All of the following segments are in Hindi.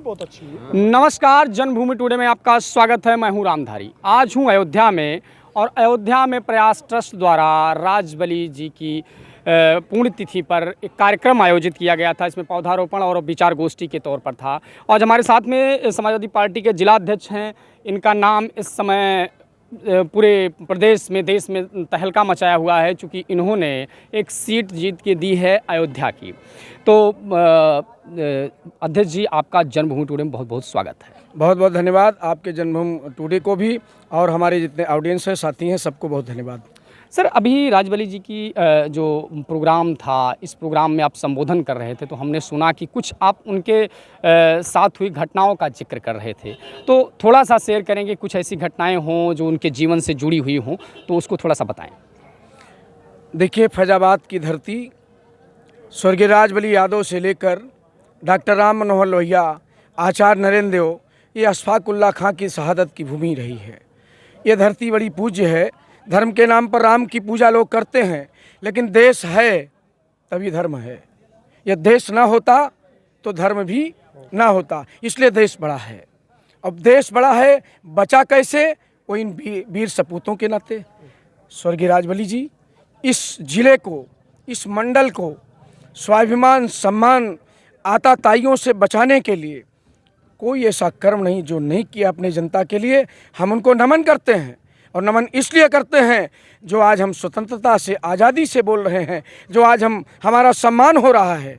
बहुत अच्छी है। नमस्कार, जन्मभूमि टुडे में आपका स्वागत है। मैं हूं रामधारी। आज हूं अयोध्या में और अयोध्या में प्रयास ट्रस्ट द्वारा राजबली जी की पुण्यतिथि पर एक कार्यक्रम आयोजित किया गया था। इसमें पौधारोपण और विचार गोष्ठी के तौर पर था। आज हमारे साथ में समाजवादी पार्टी के जिलाध्यक्ष हैं। इनका नाम इस समय पूरे प्रदेश में, देश में तहलका मचाया हुआ है, चूँकि इन्होंने एक सीट जीत के दी है अयोध्या की। तो अध्यक्ष जी, आपका जन्मभूमि टुडे में बहुत बहुत स्वागत है। बहुत बहुत धन्यवाद आपके जन्मभूमि टुडे को भी, और हमारे जितने ऑडियंस हैं, साथी हैं, सबको बहुत धन्यवाद। सर, अभी राजबली जी की जो प्रोग्राम था, इस प्रोग्राम में आप संबोधन कर रहे थे, तो हमने सुना कि कुछ आप उनके साथ हुई घटनाओं का जिक्र कर रहे थे। तो थोड़ा सा शेयर करेंगे, कुछ ऐसी घटनाएं हों जो उनके जीवन से जुड़ी हुई हों, तो उसको थोड़ा सा बताएं। देखिए, फैजाबाद की धरती स्वर्गीय राजबली यादव से लेकर डॉक्टर राम मनोहर लोहिया, आचार्य नरेंद्र देव, ये अशफाक उल्लाह खां की शहादत की भूमि रही है। ये धरती बड़ी पूज्य है। धर्म के नाम पर राम की पूजा लोग करते हैं, लेकिन देश है तभी धर्म है। यह देश ना होता तो धर्म भी ना होता, इसलिए देश बड़ा है। अब देश बड़ा है, बचा कैसे? वो इन वीर सपूतों के नाते। स्वर्गीय राजबली जी इस जिले को, इस मंडल को स्वाभिमान, सम्मान, आताताइयों से बचाने के लिए कोई ऐसा कर्म नहीं जो नहीं किया अपने जनता के लिए। हम उनको नमन करते हैं, और नमन इसलिए करते हैं जो आज हम स्वतंत्रता से, आज़ादी से बोल रहे हैं, जो आज हमारा सम्मान हो रहा है।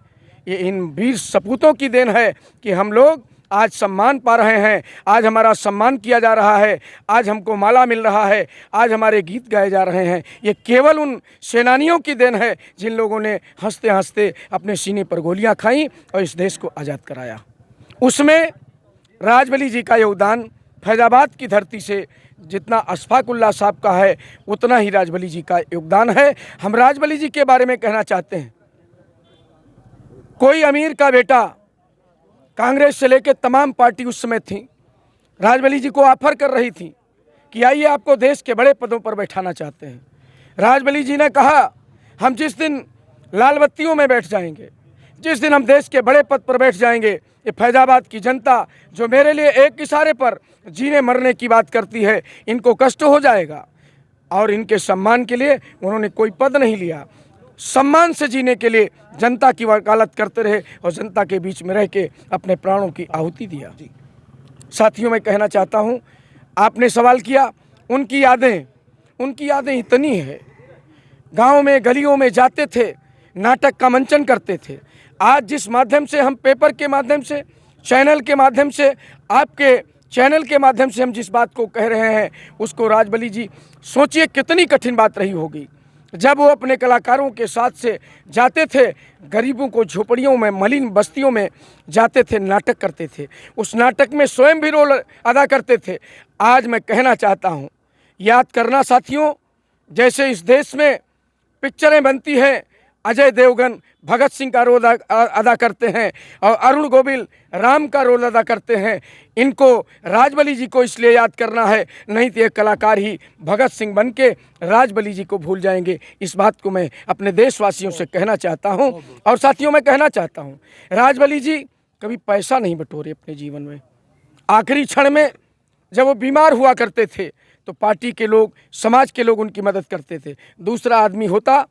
ये इन वीर सपूतों की देन है कि हम लोग आज सम्मान पा रहे हैं, आज हमारा सम्मान किया जा रहा है, आज हमको माला मिल रहा है, आज हमारे गीत गाए जा रहे हैं। ये केवल उन सेनानियों की देन है जिन लोगों ने हंसते हंसते अपने सीने पर गोलियां खाई और इस देश को आज़ाद कराया। उसमें राजबली जी का योगदान फैजाबाद की धरती से जितना अशफाक उल्लाह साहब का है, उतना ही राजबली जी का योगदान है। हम राजबली जी के बारे में कहना चाहते हैं, कोई अमीर का बेटा, कांग्रेस से लेकर तमाम पार्टी उस समय थी, राजबली जी को ऑफर कर रही थी कि आइए आपको देश के बड़े पदों पर बैठाना चाहते हैं। राजबली जी ने कहा, हम जिस दिन लाल बत्तियों में बैठ जाएंगे, जिस दिन हम देश के बड़े पद पर बैठ जाएंगे, ये फैजाबाद की जनता जो मेरे लिए एक इशारे पर जीने मरने की बात करती है, इनको कष्ट हो जाएगा। और इनके सम्मान के लिए उन्होंने कोई पद नहीं लिया, सम्मान से जीने के लिए जनता की वकालत करते रहे और जनता के बीच में रह के अपने प्राणों की आहुति दिया। साथियों, मैं कहना चाहता हूँ, आपने सवाल किया, उनकी यादें इतनी है। गाँव में, गलियों में जाते थे, नाटक का मंचन करते थे। आज जिस माध्यम से हम, पेपर के माध्यम से, चैनल के माध्यम से, आपके चैनल के माध्यम से हम जिस बात को कह रहे हैं, उसको राजबली जी, सोचिए कितनी कठिन बात रही होगी जब वो अपने कलाकारों के साथ से जाते थे, गरीबों को झोपड़ियों में, मलिन बस्तियों में जाते थे, नाटक करते थे, उस नाटक में स्वयं भी रोल अदा करते थे। आज मैं कहना चाहता हूँ, याद करना साथियों, जैसे इस देश में पिक्चरें बनती हैं, अजय देवगन भगत सिंह का रोल अदा करते हैं और अरुण गोविल राम का रोल अदा करते हैं। इनको, राजबली जी को इसलिए याद करना है, नहीं तो ये कलाकार ही भगत सिंह बन के राजबली जी को भूल जाएंगे। इस बात को मैं अपने देशवासियों से कहना चाहता हूं। और साथियों, मैं कहना चाहता हूं, राजबली जी कभी पैसा नहीं बटोरे अपने जीवन में। आखिरी क्षण में जब वो बीमार हुआ करते थे तो पार्टी के लोग, समाज के लोग उनकी मदद करते थे। दूसरा आदमी होता,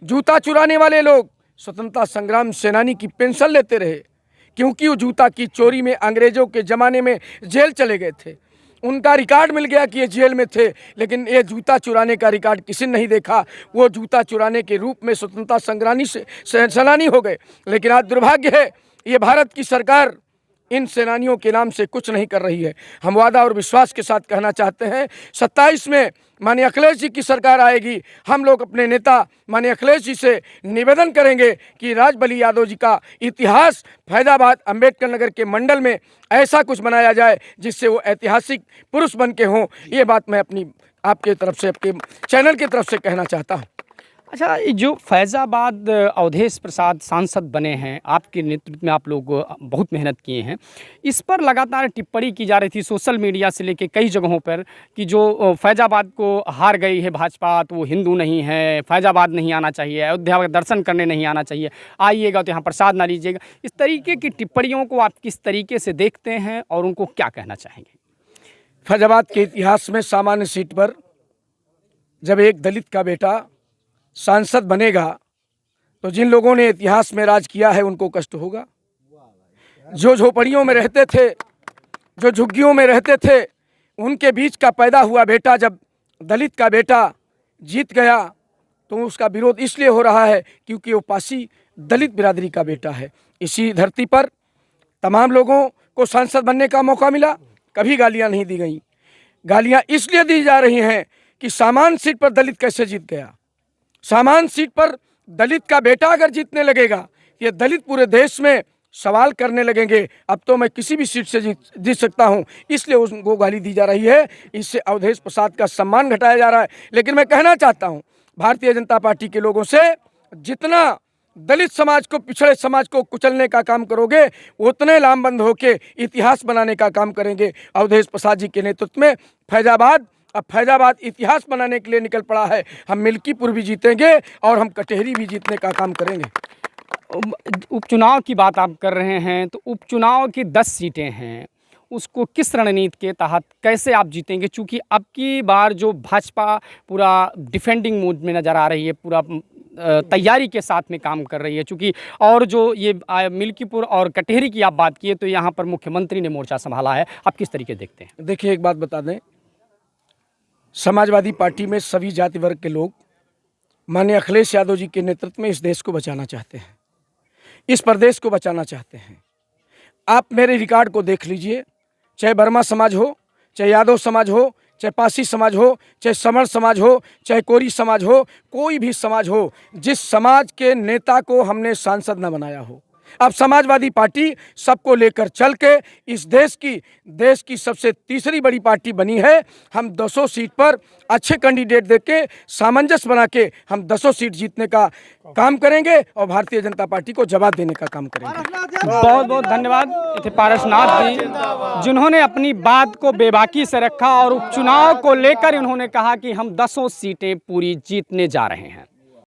जूता चुराने वाले लोग स्वतंत्रता संग्राम सेनानी की पेंशन लेते रहे, क्योंकि वो जूता की चोरी में अंग्रेजों के ज़माने में जेल चले गए थे। उनका रिकॉर्ड मिल गया कि ये जेल में थे, लेकिन ये जूता चुराने का रिकॉर्ड किसी ने नहीं देखा। वो जूता चुराने के रूप में स्वतंत्रता संग्रामी सेनानी हो गए। लेकिन आज दुर्भाग्य है, ये भारत की सरकार इन सेनानियों के नाम से कुछ नहीं कर रही है। हम वादा और विश्वास के साथ कहना चाहते हैं, 27 में माननीय अखिलेश जी की सरकार आएगी। हम लोग अपने नेता माननीय अखिलेश जी से निवेदन करेंगे कि राजबली यादव जी का इतिहास फैजाबाद अम्बेडकर नगर के मंडल में ऐसा कुछ बनाया जाए जिससे वो ऐतिहासिक पुरुष बन के हों। ये बात मैं अपनी, आपके तरफ से, आपके चैनल की तरफ से कहना चाहता हूँ। अच्छा, ये जो फैज़ाबाद अवधेश प्रसाद सांसद बने हैं, आपके नेतृत्व में आप लोग बहुत मेहनत किए हैं। इस पर लगातार टिप्पणी की जा रही थी सोशल मीडिया से लेके कई जगहों पर कि जो फैज़ाबाद को हार गई है भाजपा, तो वो हिंदू नहीं है, फैज़ाबाद नहीं आना चाहिए, अयोध्या का दर्शन करने नहीं आना चाहिए, आइएगा तो यहाँ प्रसाद ना लीजिएगा। इस तरीके की टिप्पणियों को आप किस तरीके से देखते हैं और उनको क्या कहना चाहेंगे? फैजाबाद के इतिहास में सामान्य सीट पर जब एक दलित का बेटा सांसद बनेगा तो जिन लोगों ने इतिहास में राज किया है उनको कष्ट होगा। जो झोपड़ियों में रहते थे, जो झुग्गियों में रहते थे, उनके बीच का पैदा हुआ बेटा जब दलित का बेटा जीत गया तो उसका विरोध इसलिए हो रहा है क्योंकि वो पासी दलित बिरादरी का बेटा है। इसी धरती पर तमाम लोगों को सांसद बनने का मौका मिला, कभी गालियां नहीं दी गई। गालियां इसलिए दी जा रही हैं कि सामान्य सीट पर दलित कैसे जीत गया। सामान्य सीट पर दलित का बेटा अगर जीतने लगेगा, ये दलित पूरे देश में सवाल करने लगेंगे, अब तो मैं किसी भी सीट से जीत सकता हूं, इसलिए उसको गाली दी जा रही है। इससे अवधेश प्रसाद का सम्मान घटाया जा रहा है। लेकिन मैं कहना चाहता हूं भारतीय जनता पार्टी के लोगों से, जितना दलित समाज को, पिछड़े समाज को कुचलने का काम करोगे, उतने लामबंद होकर इतिहास बनाने का काम करेंगे। अवधेश प्रसाद जी के नेतृत्व में फैजाबाद इतिहास बनाने के लिए निकल पड़ा है। हम मिल्कीपुर भी जीतेंगे और हम कटहरी भी जीतने का काम करेंगे। उपचुनाव की बात आप कर रहे हैं, तो उपचुनाव की 10 सीटें हैं, उसको किस रणनीति के तहत कैसे आप जीतेंगे? चूँकि अब की बार जो भाजपा पूरा डिफेंडिंग मूड में नज़र आ रही है, पूरा तैयारी के साथ में काम कर रही है। चूँकि और जो ये मिल्कीपुर और कटहरी की आप बात किए तो यहाँ पर मुख्यमंत्री ने मोर्चा संभाला है, आप किस तरीके देखते हैं? देखिए, एक बात बता दें, समाजवादी पार्टी में सभी जाति वर्ग के लोग माननीय अखिलेश यादव जी के नेतृत्व में इस देश को बचाना चाहते हैं, इस प्रदेश को बचाना चाहते हैं। आप मेरे रिकॉर्ड को देख लीजिए, चाहे वर्मा समाज हो, चाहे यादव समाज हो, चाहे पासी समाज हो, चाहे समण समाज हो, चाहे कोरी समाज हो, कोई भी समाज हो, जिस समाज के नेता को हमने सांसद न बनाया हो, अब समाजवादी पार्टी सबको लेकर चल के इस देश की सबसे तीसरी बड़ी पार्टी बनी है। हम 200 सीट पर अच्छे कैंडिडेट देके सामंजस्य बना के हम 200 सीट जीतने का काम करेंगे और भारतीय जनता पार्टी को जवाब देने का काम करेंगे। बहुत बहुत धन्यवाद। ये थे पारसनाथ जी, जिन्होंने अपनी बात को बेबाकी से रखा और उपचुनाव को लेकर उन्होंने कहा कि हम 200 सीटें पूरी जीतने जा रहे हैं।